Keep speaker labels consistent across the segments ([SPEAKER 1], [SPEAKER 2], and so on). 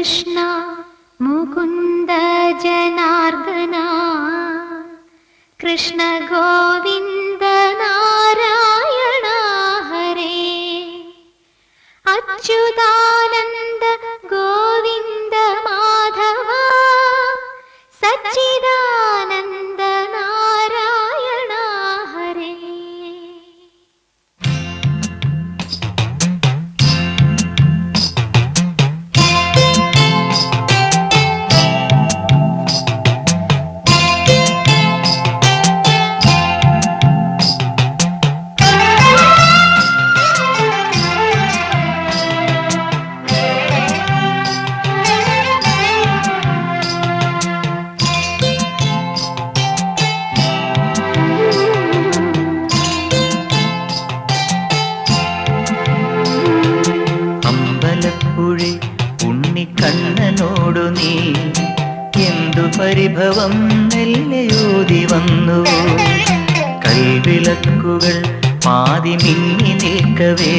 [SPEAKER 1] कृष्ण मुकुन्द जनार्दन कृष्ण गोविन्द नारायण हरे अच्युतानन्द गोविन्द माधव सच्चिदानन्द नारायण हरे।
[SPEAKER 2] കണ്ണനോടു നീ എന്തു പരിഭവം മെല്ലയോതി വന്നു കൈവിളക്കുകൾ പാതി മിന്നി നിൽക്കവേ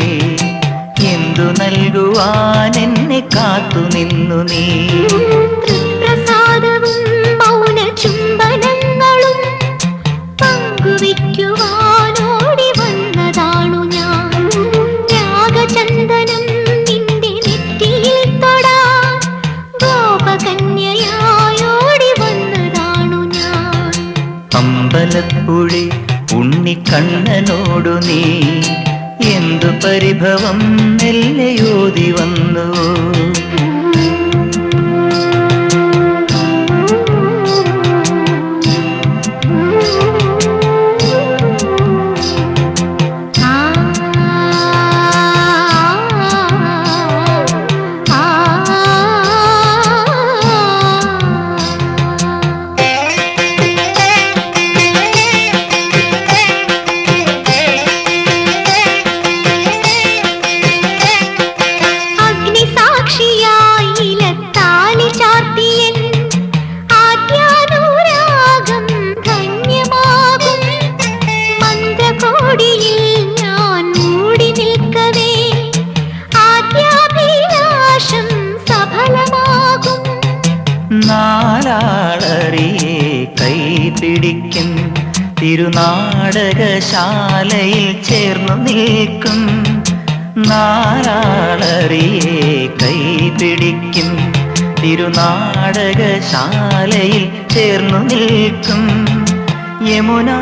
[SPEAKER 2] എന്തു നൽകുവാൻ എന്നെ കാത്തു നിന്നു നീ
[SPEAKER 1] തൃപ്രസാദവും മൗന ചുംബനങ്ങളും പങ്കുവയ്ക്കുവാനോടി വന്നതാണു ഞാൻ രാഗചന്ദനം
[SPEAKER 2] അമ്പലപ്പുഴി ഉണ്ണിക്കണ്ണനോടു നീ എന്തു പരിഭവം മെല്ലയോതി വന്നു നാലാളറിയെ കൈപിടിക്കും തിരുനാടകശാലയിൽ ചേർന്നു നിൽക്കും നാലാളറിയെ കൈപിടിക്കും തിരുനാടകശാലയിൽ ചേർന്നു നിൽക്കും യമുനാ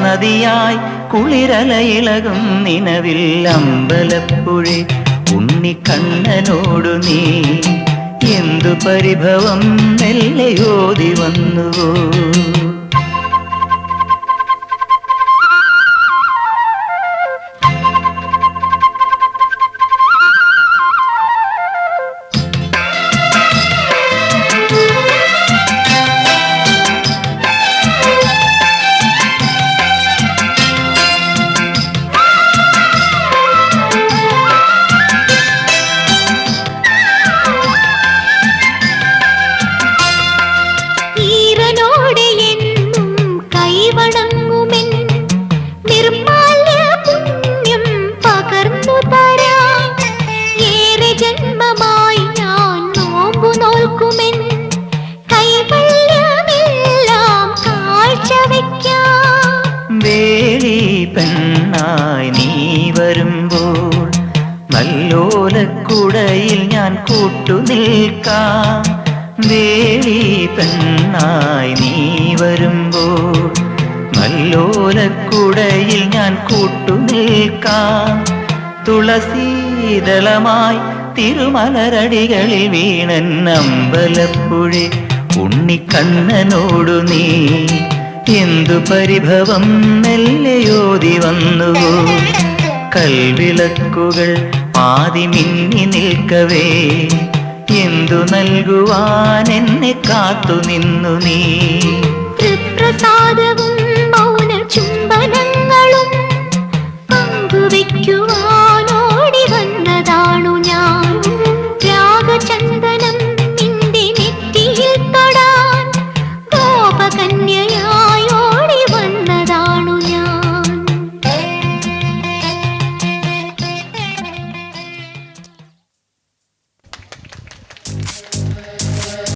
[SPEAKER 2] നദിയായി കുളിരലയിളകും നിലവിൽ അമ്പലപ്പുഴി ഉണ്ണിക്കണ്ണനോടു നീ എന്തു പരിഭവം മെല്ലയോതി വന്നുവോ പെണ്ണായി നീ വരുമ്പോൾ നല്ലോലക്കുടയിൽ ഞാൻ കൂട്ടുനിൽക്കാം വേളി പെണ്ണായി നീ വരുമ്പോൾ നല്ലോലക്കുടയിൽ ഞാൻ കൂട്ടുനിൽക്കാം തുളസീദളമായി തിരുമലരടികളിൽ വീണൻ അമ്പലപ്പുഴി ഉണ്ണിക്കണ്ണനോടു നീ എന്തു പരിഭവം മെല്ലയോതി വന്നുവോ കൽവിളക്കുകൾ പാതി മിന്നി നിൽക്കവേ എന്തു നൽകുവാൻ എന്നെ കാത്തു നിന്നു നീ
[SPEAKER 1] തൃപ്രസാദവും മൗന ചുംബനങ്ങളും പങ്കുവയ്ക്കുവാനോടി വന്നതാണു ഞാൻ രാഗചന്ദ്ര